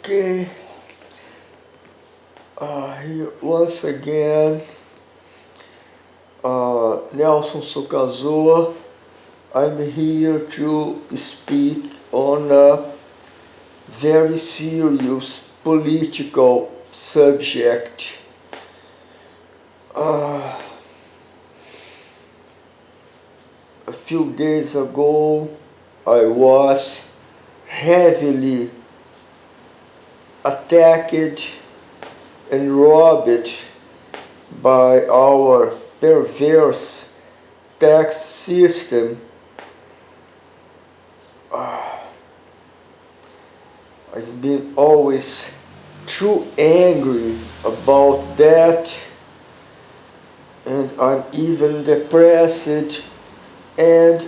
Okay, here once again, Nelson Soucasaux. I'm here to speak on a very serious political subject. A few days ago, I was heavily attacked and robbed by our perverse tax system. I've been always too angry about that, and I'm even depressed, and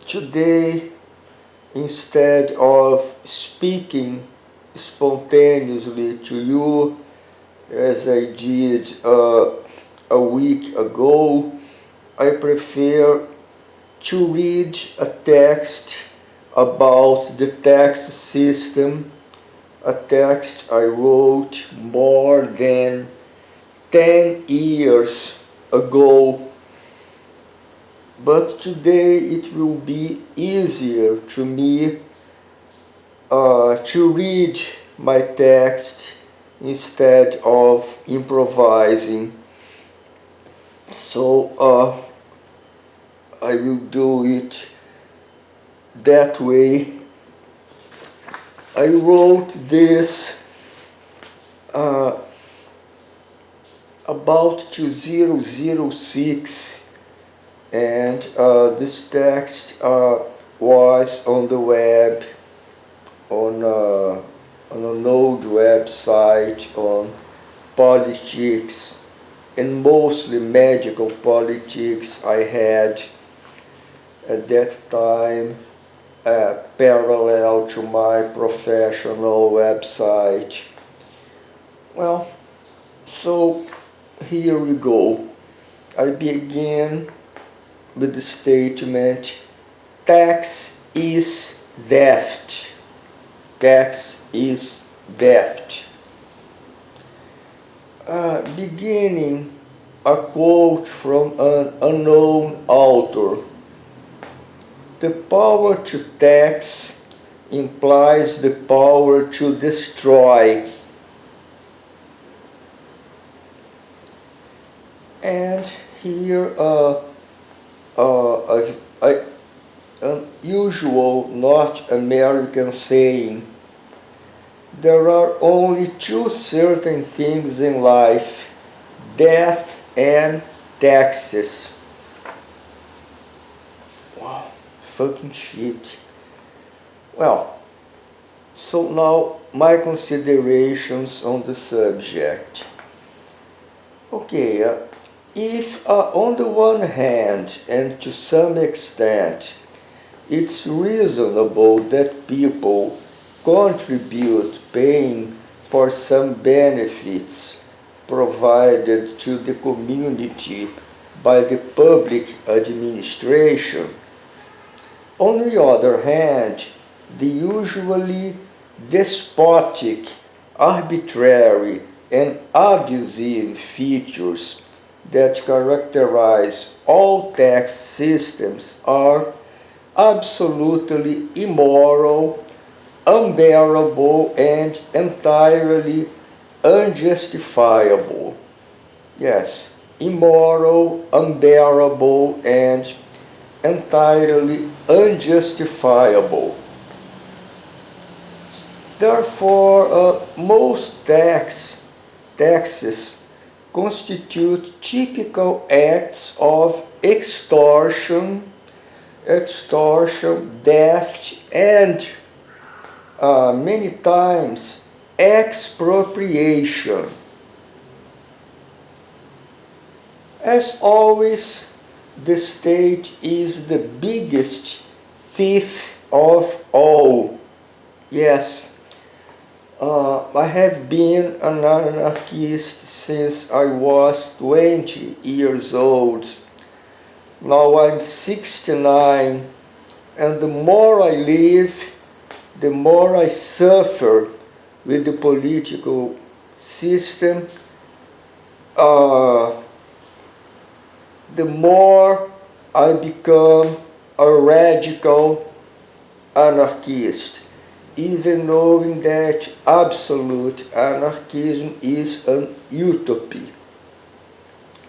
today, instead of speaking spontaneously to you as I did a week ago, I prefer to read a text about the tax system, a text I wrote more than 10 years ago. But today it will be easier to me to read my text instead of improvising. So I will do it that way. I wrote this about 2006, and this text was on the web, on an old website on politics, and mostly medical politics. I had at that time parallel to my professional website. Well, so here we go. I begin with the statement, tax is theft. Tax is theft. Beginning a quote from an unknown author. The power to tax implies the power to destroy. And here an usual, not American saying, there are only two certain things in life, death and taxes. Wow, fucking shit. Well, so now my considerations on the subject. Okay, if on the one hand, and to some extent, it's reasonable that people contribute paying for some benefits provided to the community by the public administration, on the other hand, the usually despotic, arbitrary, and abusive features that characterize all tax systems are absolutely immoral, unbearable, and entirely unjustifiable. Yes, immoral, unbearable, and entirely unjustifiable. Therefore, most taxes constitute typical acts of extortion, theft, and many times expropriation. As always, the state is the biggest thief of all. Yes, I have been an anarchist since I was 20 years old. Now I'm 69, and the more I live, the more I suffer with the political system, the more I become a radical anarchist, even knowing that absolute anarchism is an utopia.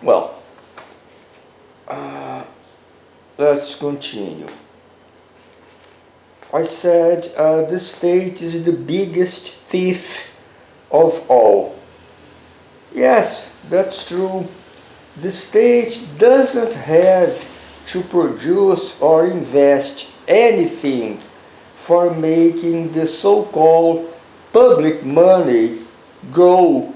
Well, let's continue. I said the state is the biggest thief of all. Yes, that's true. The state doesn't have to produce or invest anything for making the so-called public money go.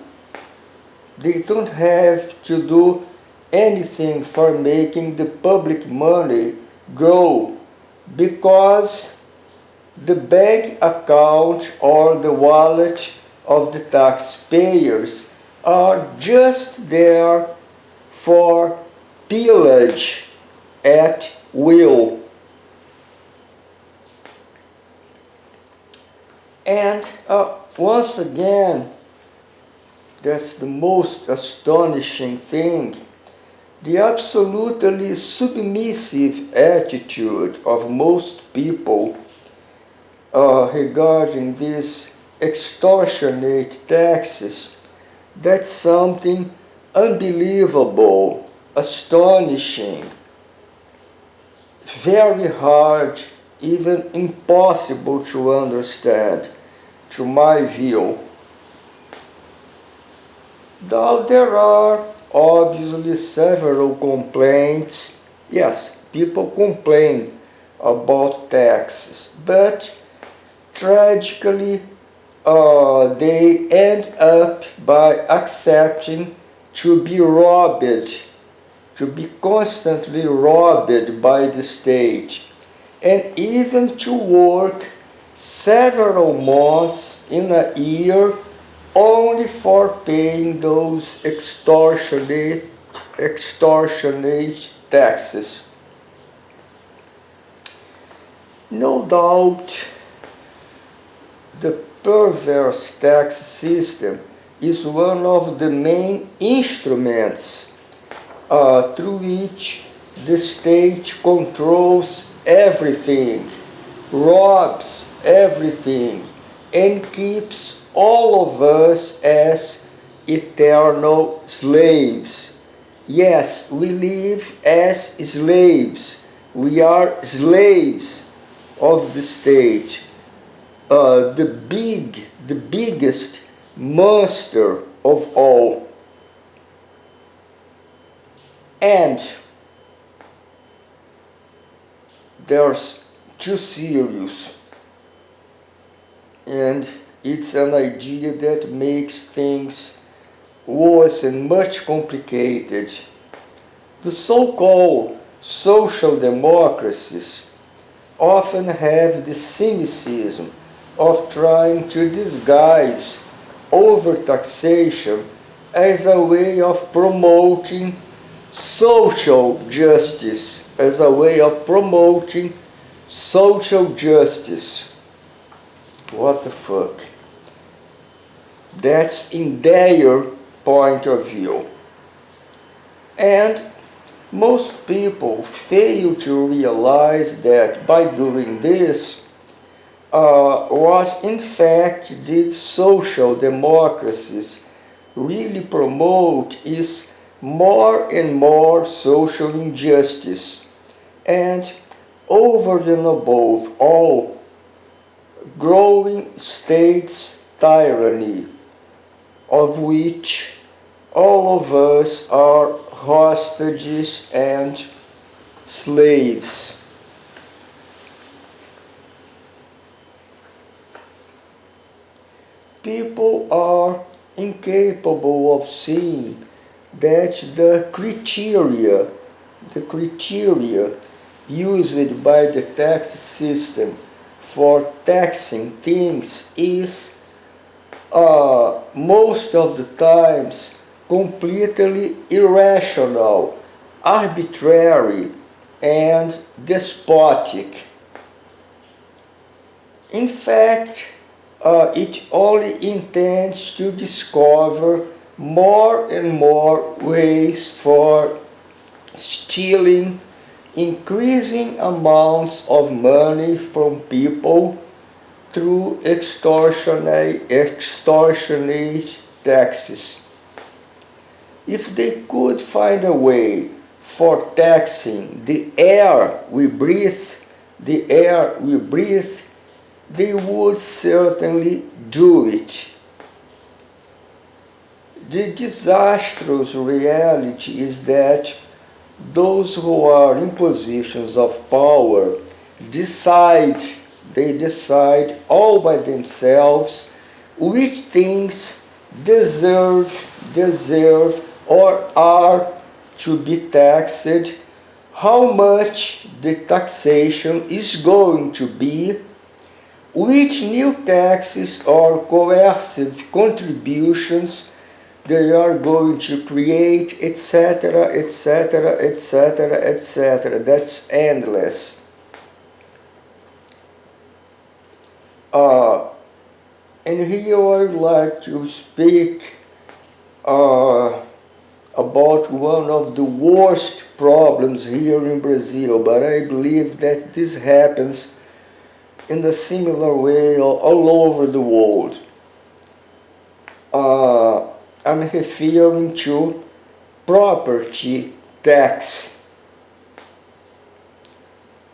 They don't have to do anything for making the public money go, because the bank account or the wallet of the taxpayers are just there for pillage at will. And once again, that's the most astonishing thing, the absolutely submissive attitude of most people regarding these extortionate taxes. That's something unbelievable, astonishing, very hard, even impossible to understand, to my view. Though there are obviously several complaints, yes, people complain about taxes, but tragically they end up by accepting to be robbed, to be constantly robbed by the state, and even to work several months in a year only for paying those extortionate taxes. No doubt, the perverse tax system is one of the main instruments through which the state controls everything, robs everything, and keeps all of us as eternal slaves. Yes, we live as slaves. We are slaves of the state. The biggest monster of all. And there's too serious, and it's an idea that makes things worse and much complicated. The so-called social democracies often have the cynicism of trying to disguise overtaxation as a way of promoting social justice, What the fuck? That's in their point of view. And most people fail to realize that by doing this, what in fact these social democracies really promote is more and more social injustice, and over and above all, growing states' tyranny, of which all of us are hostages and slaves. People are incapable of seeing that the criteria used by the tax system for taxing things is most of the times completely irrational, arbitrary, and despotic. In fact, it only intends to discover more and more ways for stealing increasing amounts of money from people through extortionate taxes. If they could find a way for taxing the air we breathe, they would certainly do it. The disastrous reality is that those who are in positions of power decide all by themselves which things deserve or are to be taxed, how much the taxation is going to be, which new taxes or coercive contributions they are going to create, etc., etc., etc., etc. That's endless. And here I would like to speak about one of the worst problems here in Brazil, but I believe that this happens in a similar way all over the world. I'm referring to property tax.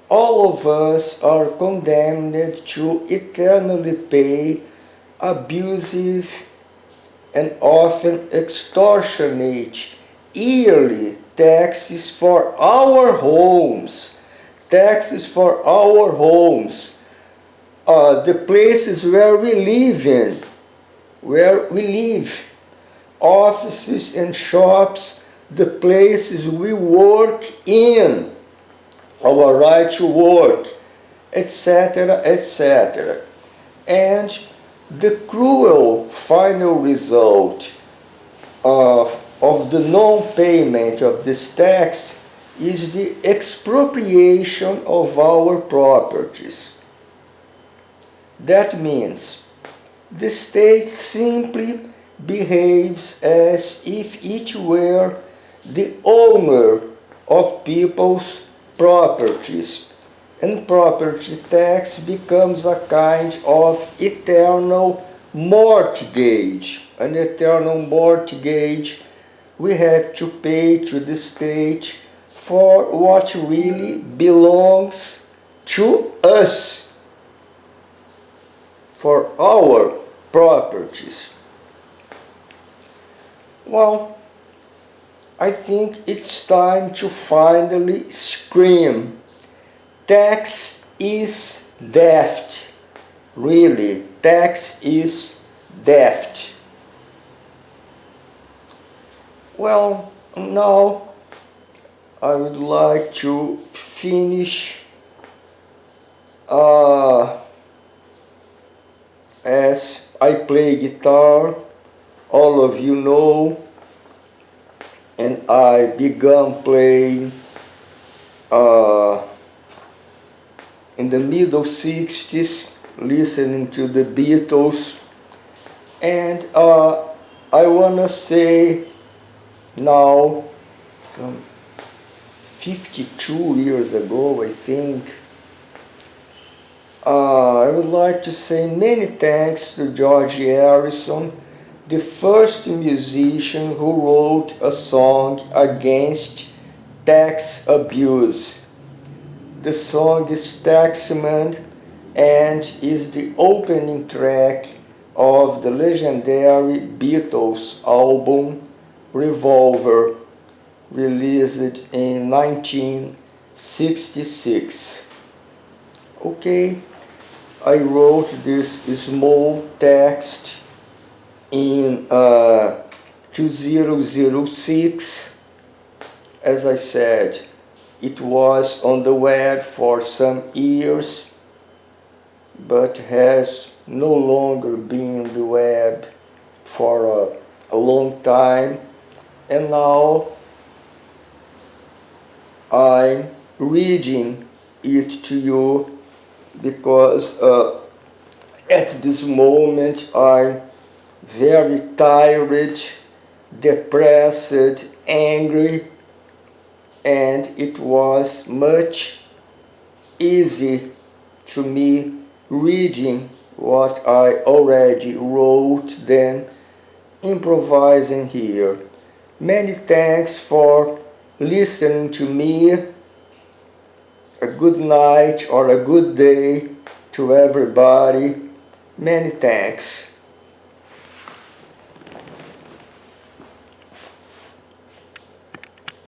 All of us are condemned to eternally pay abusive and often extortionate yearly taxes for our homes. Taxes for our homes. The places where we live offices and shops, the places we work in, our right to work, etc., etc. And the cruel final result of the non-payment of this tax is the expropriation of our properties. That means the state simply behaves as if it were the owner of people's properties, and property tax becomes a kind of eternal mortgage. An eternal mortgage we have to pay to the state for what really belongs to us, for our properties. Well, I think it's time to finally scream. Tax is theft. Really, tax is theft. Well, now I would like to finish as I play guitar. All of you know, and I began playing in the middle 60s, listening to the Beatles, and I want to say now, some 52 years ago, I think, I would like to say many thanks to George Harrison, the first musician who wrote a song against tax abuse. The song is Taxman and is the opening track of the legendary Beatles album Revolver, released in 1966. Okay, I wrote this small text in 2006. As I said, it was on the web for some years, but has no longer been on the web for a long time. And now I'm reading it to you because at this moment I'm very tired, depressed, angry, and it was much easy to me reading what I already wrote than improvising here. Many thanks for listening to me. A good night or a good day to everybody. Many thanks.